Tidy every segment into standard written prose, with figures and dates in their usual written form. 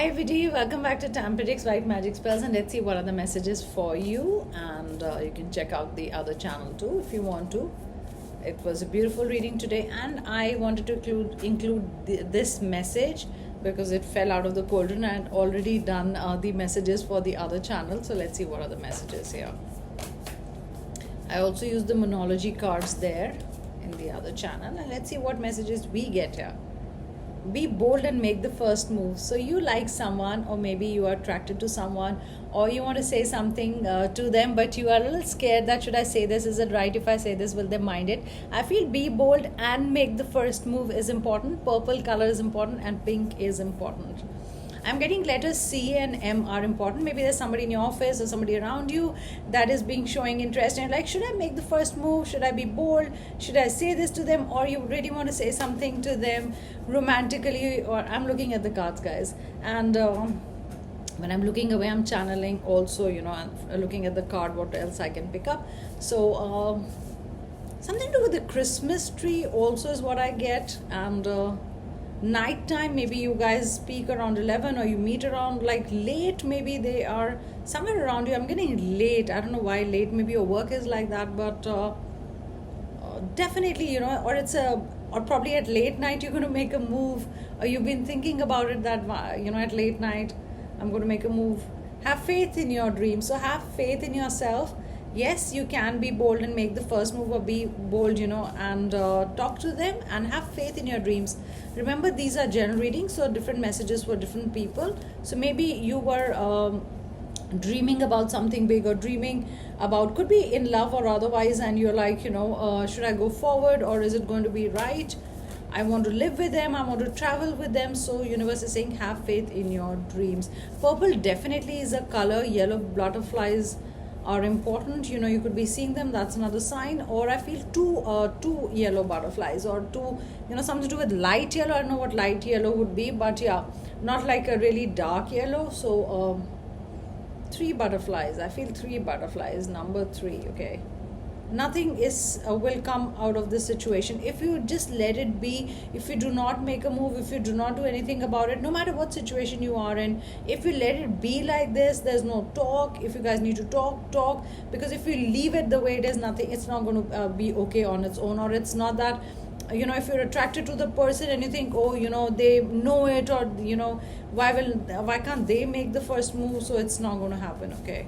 Hi everybody, welcome back to Tam Predicts White Magic Spells, and let's see what are the messages for you. And you can check out the other channel too if you want to. It was a beautiful reading today, and I wanted to include this message because it fell out of the cauldron. I had already done the messages for the other channel, so let's see what are the messages here. I also used the Monology cards there in the other channel, and let's see what messages we get here. Be bold and make the first move. So you like someone, or maybe you are attracted to someone, or you want to say something to them, but you are a little scared that should I say this, is it right if I say this, will they mind it? I feel be bold and make the first move is important. Purple color is important and pink is important. I'm getting letters C and M are important. Maybe there's somebody in your office or somebody around you that is being showing interest, and like, should I make the first move? Should I be bold? Should I say this to them? Or you really want to say something to them romantically? Or I'm looking at the cards, guys, and when I'm looking away, I'm channeling also, I'm looking at the card, what else I can pick up. So something to do with the Christmas tree also is what I get. And nighttime, maybe you guys speak around 11, or you meet around like late, maybe they are somewhere around you. I'm getting late, I don't know why late, maybe your work is like that, but definitely, or it's or probably at late night you're going to make a move, or you've been thinking about it that at late night I'm going to make a move. Have faith in your dreams. So have faith in yourself. Yes, you can be bold and make the first move, or be bold, and talk to them and have faith in your dreams. Remember, these are general readings, so different messages for different people. So maybe you were dreaming about something big, or dreaming about, could be in love or otherwise, and you're like, should I go forward, or is it going to be right? I want to live with them, I want to travel with them. So universe is saying have faith in your dreams. Purple definitely is a color. Yellow butterflies are important, you could be seeing them, that's another sign. Or I feel two yellow butterflies, or two, something to do with light yellow. I don't know what light yellow would be, but yeah, not like a really dark yellow. So 3 butterflies, I feel 3 butterflies, number 3. Okay, nothing is will come out of this situation if you just let it be. If you do not make a move, if you do not do anything about it, no matter what situation you are in, if you let it be like this, there's no talk. If you guys need to talk, because if you leave it the way it is, nothing, it's not going to be okay on its own. Or it's not that, if you're attracted to the person and you think, oh, they know it, or why can't they make the first move? So it's not going to happen. Okay,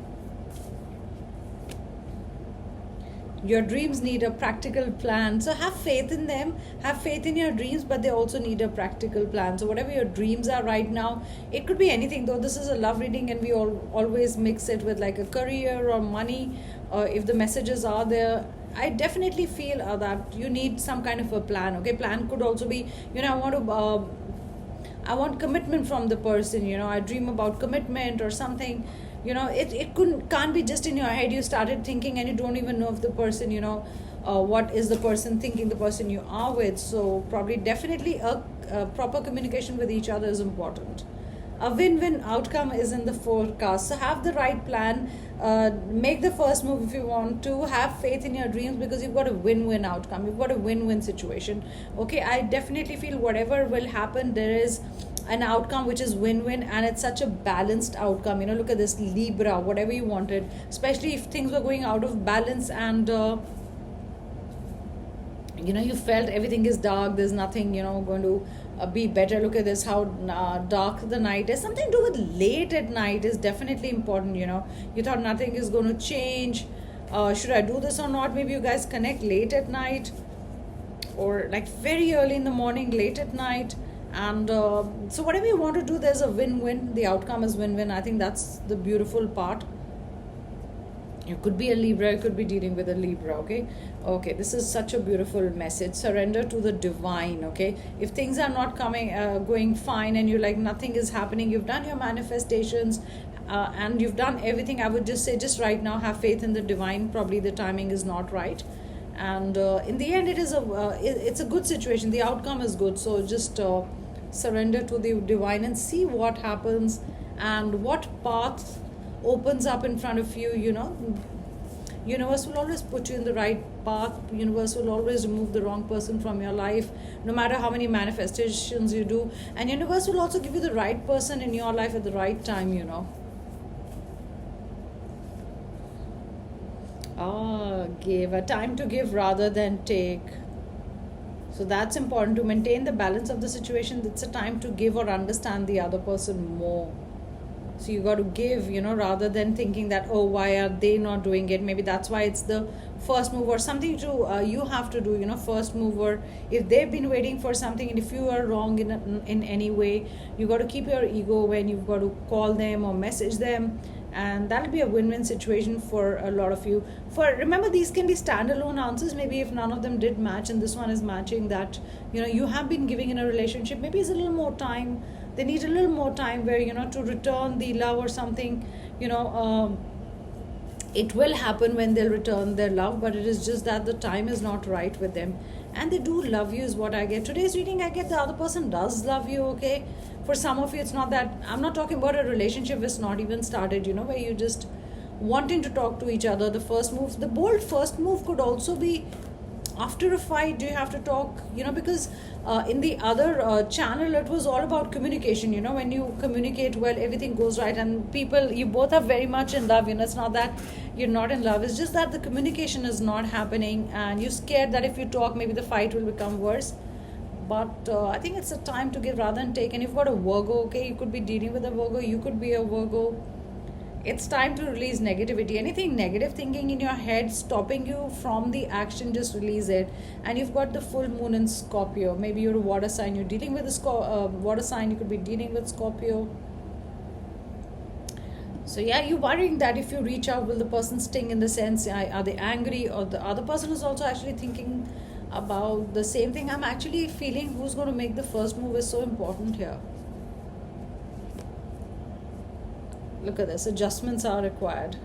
your dreams need a practical plan. So have faith in them, have faith in your dreams, but they also need a practical plan. So whatever your dreams are right now, it could be anything, though this is a love reading and we always mix it with like a career or money. If the messages are there, I definitely feel that you need some kind of a plan. Okay, plan could also be, I want commitment from the person. I dream about commitment or something. It can't be just in your head. You started thinking and you don't even know if the person, what is the person thinking, the person you are with. So probably definitely a proper communication with each other is important. A win-win outcome is in the forecast. So have the right plan. Make the first move if you want to. Have faith in your dreams, because you've got a win-win outcome. You've got a win-win situation. Okay, I definitely feel whatever will happen, there is an outcome which is win-win, and it's such a balanced outcome. Look at this Libra, whatever you wanted, especially if things were going out of balance and you felt everything is dark, there's nothing going to be better. Look at this, how dark the night is. Something to do with late at night is definitely important. You thought nothing is going to change. Should I do this or not? Maybe you guys connect late at night, or like very early in the morning, late at night. And so whatever you want to do, there's a win-win. The outcome is win-win. I think that's the beautiful part. You could be a Libra, you could be dealing with a Libra. Okay, this is such a beautiful message. Surrender to the divine. Okay, if things are not going fine, and you're like nothing is happening, you've done your manifestations and you've done everything, I would just say, just right now have faith in the divine. Probably the timing is not right, and in the end it's a good situation. The outcome is good. So just surrender to the divine and see what happens and what path opens up in front of you. Universe will always put you in the right path. Universe will always remove the wrong person from your life, no matter how many manifestations you do. And universe will also give you the right person in your life at the right time, Give a time to give rather than take. So that's important to maintain the balance of the situation. It's a time to give or understand the other person more. So you got to give, rather than thinking that, oh, why are they not doing it? Maybe that's why it's the first move or something to you have to do, first mover. If they've been waiting for something and if you are wrong in any way, you got to keep your ego when you've got to call them or message them. And that'll be a win-win situation for a lot of you. Remember, these can be standalone answers. Maybe if none of them did match and this one is matching, that you have been giving in a relationship, maybe it's a little more time. They need a little more time where to return the love or something. It will happen when they'll return their love, but it is just that the time is not right with them. And they do love you is what I get. Today's reading, I get the other person does love you, okay? For some of you, it's not that, I'm not talking about a relationship that's not even started, where you just wanting to talk to each other. The first move, the bold first move could also be after a fight. Do you have to talk, because in the other channel, it was all about communication. When you communicate well, everything goes right, and you both are very much in love. It's not that you're not in love, it's just that the communication is not happening, and you're scared that if you talk, maybe the fight will become worse. But I think it's a time to give rather than take. And you've got a Virgo, okay, you could be dealing with a Virgo, you could be a Virgo. It's time to release negativity. Anything negative thinking in your head stopping you from the action, just release it. And you've got the full moon in Scorpio. Maybe you're a water sign, you're dealing with a water sign, you could be dealing with Scorpio. So yeah, you're worrying that if you reach out, will the person sting, in the sense, are they angry, or the other person is also actually thinking about the same thing. I'm actually feeling who's going to make the first move is so important here. Look at this, adjustments are required.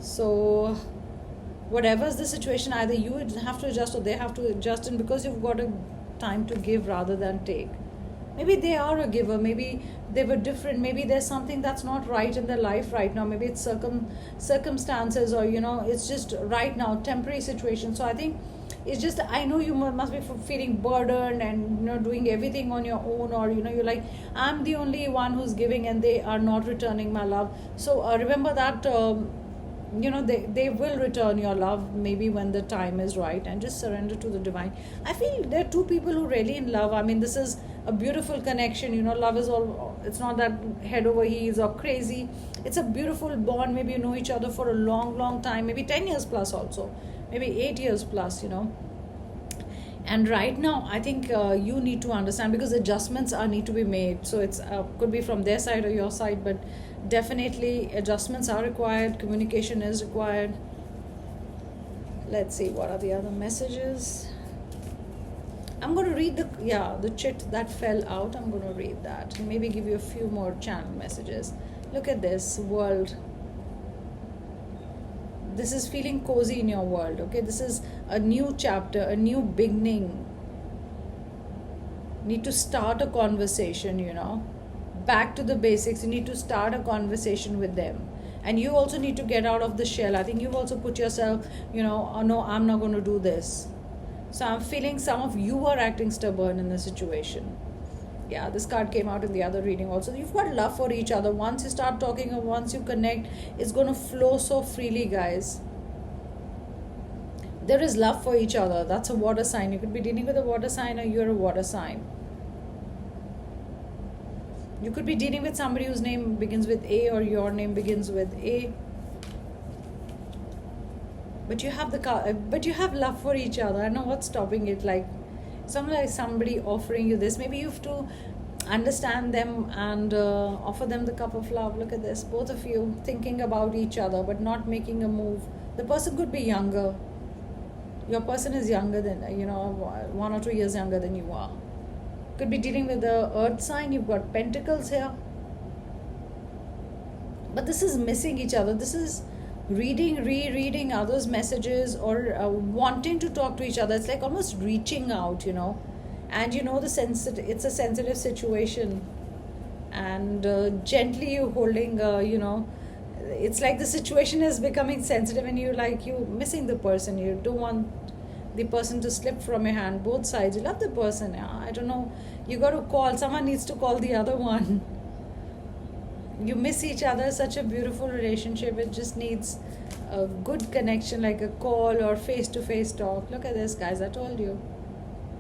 So whatever is the situation, either you have to adjust or they have to adjust, and because you've got a time to give rather than take. Maybe they are a giver, maybe they were different, maybe there's something that's not right in their life right now, maybe it's circumstances, or it's just right now temporary situation. So I think it's just, I know you must be feeling burdened and doing everything on your own, or you're like, I'm the only one who's giving and they are not returning my love. So remember that they will return your love, maybe when the time is right, and just surrender to the divine. I feel there are two people who are really in love. I mean, this is a beautiful connection. Love is all, it's not that head over heels or crazy. It's a beautiful bond. Maybe you know each other for a long time, maybe 10 years plus also, maybe 8 years plus, And right now, I think you need to understand, because adjustments need to be made. So it's could be from their side or your side, but definitely adjustments are required. Communication is required. Let's see, what are the other messages? I'm going to read the chit that fell out. I'm going to read that and maybe give you a few more channel messages. Look at this world. This is feeling cozy in your world, okay? This is a new chapter, a new beginning. Need to start a conversation, back to the basics. You need to start a conversation with them. And you also need to get out of the shell. I think you've also put yourself, oh no, I'm not going to do this. So I'm feeling some of you are acting stubborn in the situation. Yeah, this card came out in the other reading also. You've got love for each other. Once you start talking or once you connect, it's going to flow so freely, guys. There is love for each other. That's a water sign. You could be dealing with a water sign, or you're a water sign. You could be dealing with somebody whose name begins with A, or your name begins with A. But you have love for each other. I know what's stopping it. Like somebody offering you this. Maybe you have to understand them and offer them the cup of love. Look at this. Both of you thinking about each other but not making a move. The person could be younger. Your person is younger than, 1 or 2 years younger than you are. Could be dealing with the earth sign. You've got pentacles here. But this is missing each other. This is rereading others' messages, or wanting to talk to each other. It's like almost reaching out, and it's a sensitive situation, and gently you holding it's like the situation is becoming sensitive and you missing the person. You don't want the person to slip from your hand. Both sides, you love the person. I don't know, you got to call, someone needs to call the other one. You miss each other. Such a beautiful relationship. It just needs a good connection, like a call or face-to-face talk. Look at this, guys. I told you,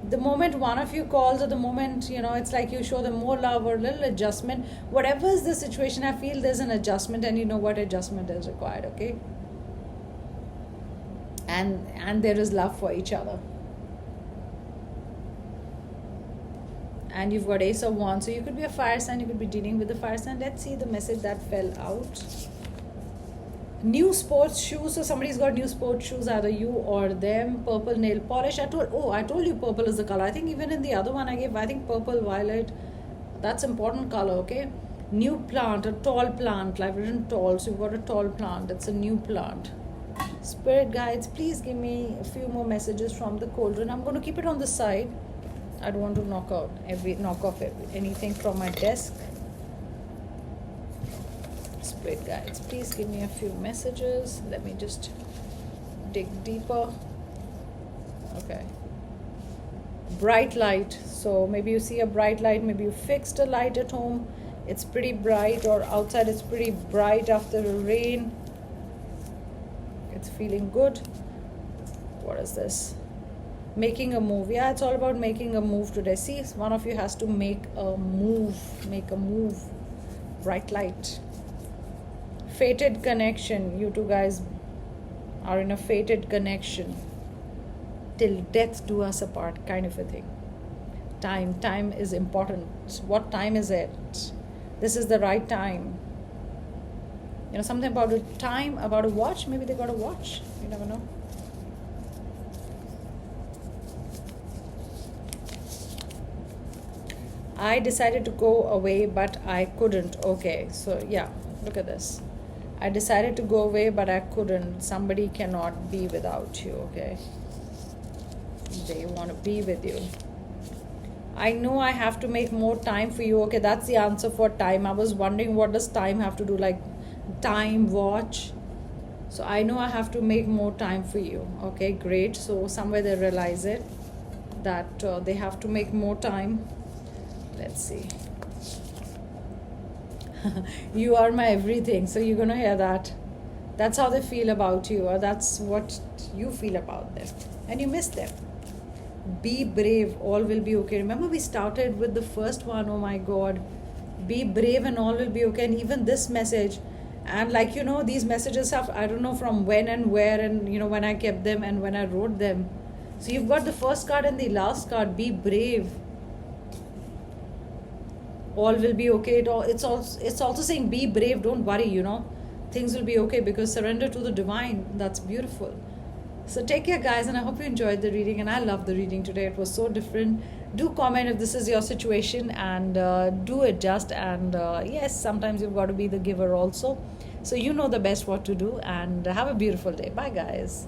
the moment one of you calls, or the moment, it's like you show them more love or a little adjustment, whatever is the situation, I feel there's an adjustment, and you know what adjustment is required. Okay, and there is love for each other. And you've got Ace of Wands, so you could be a fire sign, you could be dealing with the fire sign. Let's see the message that fell out. New sports shoes, so somebody's got new sports shoes, either you or them. Purple nail polish. I told you purple is the color. I think even in the other one I gave, I think purple, violet, that's important color. Okay, new plant, a tall plant. I've written tall, so you've got a tall plant. It's a new plant. Spirit guides, please give me a few more messages from the cauldron. I'm going to keep it on the side. I don't want to knock off anything from my desk. Spirit guides, please give me a few messages. Let me just dig deeper. Okay. Bright light. So maybe you see a bright light. Maybe you fixed a light at home. It's pretty bright, or outside it's pretty bright after a rain. It's feeling good. What is this? Making a move. Yeah, it's all about making a move today. See, one of you has to make a move. Make a move. Bright light. Fated connection. You two guys are in a fated connection. Till death do us apart, kind of a thing. Time is important. What time is it? This is the right time. Something about a time, about a watch. Maybe they got a watch. You never know. I decided to go away, but I couldn't. Okay, so yeah, look at this. I decided to go away, but I couldn't. Somebody cannot be without you, okay? They want to be with you. I know I have to make more time for you. Okay, that's the answer for time. I was wondering, what does time have to do, like time watch? So I know I have to make more time for you. Okay, great. So somewhere they realize it, that they have to make more time. Let's see. You are my everything. So you're going to hear that. That's how they feel about you, or that's what you feel about them. And you miss them. Be brave. All will be okay. Remember, we started with the first one. Oh my God. Be brave and all will be okay. And even this message. And these messages have, I don't know from when and where, and when I kept them and when I wrote them. So you've got the first card and the last card. Be brave. All will be okay. It's also saying be brave. Don't worry, things will be okay, because surrender to the divine. That's beautiful. So take care, guys, and I hope you enjoyed the reading. And I loved the reading today. It was so different. Do comment if this is your situation, and do adjust. And yes, sometimes you've got to be the giver also. So you know the best what to do. And have a beautiful day. Bye, guys.